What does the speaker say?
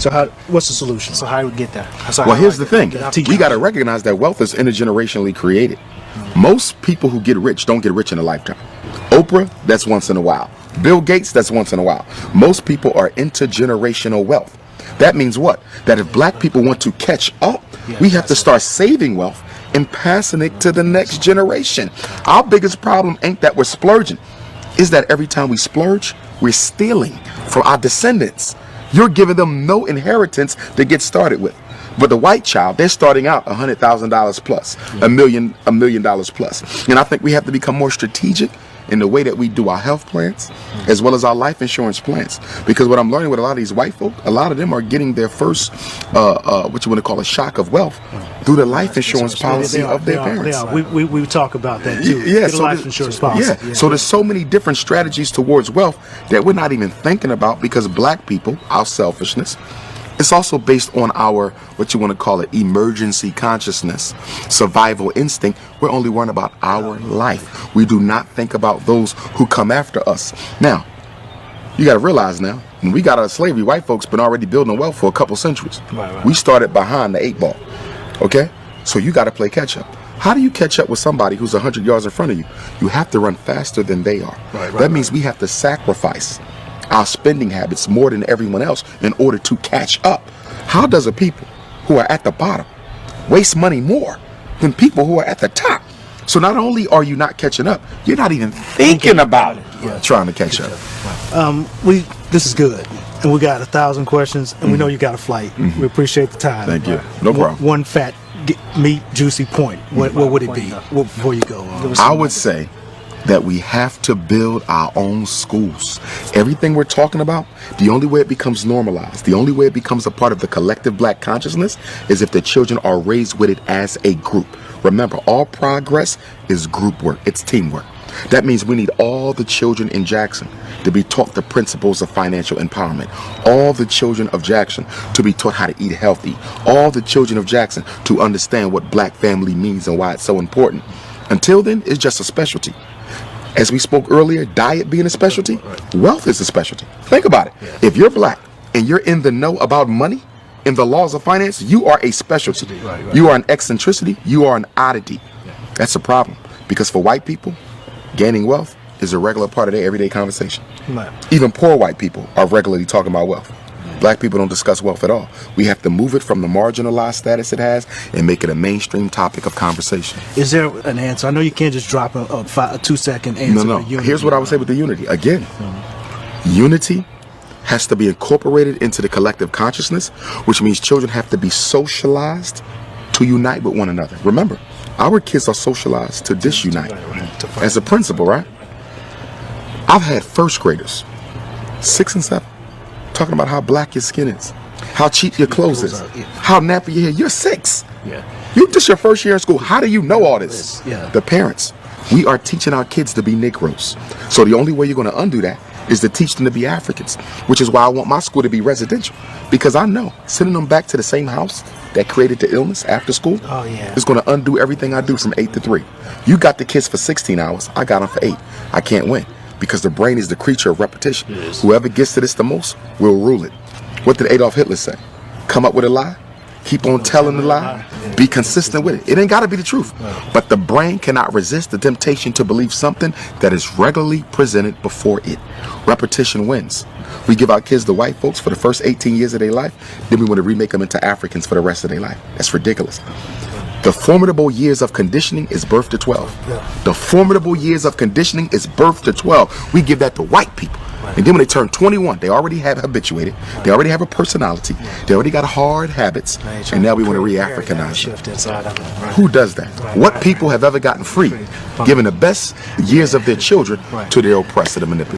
So what's the solution? So how do we get there? Well, here's the thing. We got to recognize that wealth is intergenerationally created. Most people who get rich don't get rich in a lifetime. Oprah, that's once in a while. Bill Gates, that's once in a while. Most people are intergenerational wealth. That means what? That if black people want to catch up, we have to start saving wealth and passing it to the next generation. Our biggest problem ain't that we're splurging. Is that every time we splurge, we're stealing from our descendants. You're giving them no inheritance to get started with. But the white child, they're starting out $100,000 plus, $1 million plus. And I think we have to become more strategic in the way that we do our health plans as well as our life insurance plans. Because what I'm learning with a lot of these white folk, a lot of them are getting their first, what you want to call a shock of wealth through the life insurance policy of their parents. We talk about that too. Yeah, so life insurance policy. Yeah, so there's so many different strategies towards wealth that we're not even thinking about because black people, our selfishness, it's also based on our, what you want to call it, emergency consciousness, survival instinct. We're only worrying about our life. We do not think about those who come after us. Now, you got to realize now, when we got out of slavery, white folks been already building wealth for a couple centuries. Right. We started behind the 8 ball. Okay? So you got to play catch up. How do you catch up with somebody who's 100 yards in front of you? You have to run faster than they are. That means we have to sacrifice our spending habits more than everyone else in order to catch up. How does a people who are at the bottom waste money more than people who are at the top? So not only are you not catching up, you're not even thinking about trying to catch up. This is good, and we got 1,000 questions, and we know you got a flight. We appreciate the time. Thank you. No problem. One fat, meat, juicy point. What would it be before you go? I would say that we have to build our own schools. Everything we're talking about, the only way it becomes normalized, the only way it becomes a part of the collective black consciousness is if the children are raised with it as a group. Remember, all progress is group work. It's teamwork. That means we need all the children in Jackson to be taught the principles of financial empowerment. All the children of Jackson to be taught how to eat healthy. All the children of Jackson to understand what black family means and why it's so important. Until then, it's just a specialty. As we spoke earlier, diet being a specialty, wealth is a specialty. Think about it. If you're black and you're in the know about money and the laws of finance, you are a specialty. You are an eccentricity. You are an oddity. That's a problem. Because for white people, gaining wealth is a regular part of their everyday conversation. Even poor white people are regularly talking about wealth. Black people don't discuss wealth at all. We have to move it from the marginalized status it has and make it a mainstream topic of conversation. Is there an answer? I know you can't just drop a 2-second answer. No. Here's what I would say with the unity. Again, unity has to be incorporated into the collective consciousness, which means children have to be socialized to unite with one another. Remember, our kids are socialized to disunite. As a principal, right? I've had first graders, 6 and 7, talking about how black your skin is, how cheap your clothes is, how nappy your hair. You're 6. This your first year in school. How do you know all this? The parents. We are teaching our kids to be Negroes. So the only way you're going to undo that is to teach them to be Africans, which is why I want my school to be residential. Because I know sending them back to the same house that created the illness after school is going to undo everything I do from 8 to 3. You got the kids for 16 hours. I got them for 8. I can't win. Because the brain is the creature of repetition. Whoever gets to this the most will rule it. What did Adolf Hitler say? Come up with a lie, keep on telling the lie, be consistent with it. It ain't got to be the truth. But the brain cannot resist the temptation to believe something that is regularly presented before it. Repetition wins. We give our kids the white folks for the first 18 years of their life, then we want to remake them into Africans for the rest of their life. That's ridiculous. The formidable years of conditioning is birth to 12. The formidable years of conditioning is birth to 12. We give that to white people. And then when they turn 21, they already have habituated. They already have a personality. They already got hard habits. And now we want to re-Africanize them. Who does that? What people have ever gotten free, giving the best years of their children to their oppressor, the manipulator?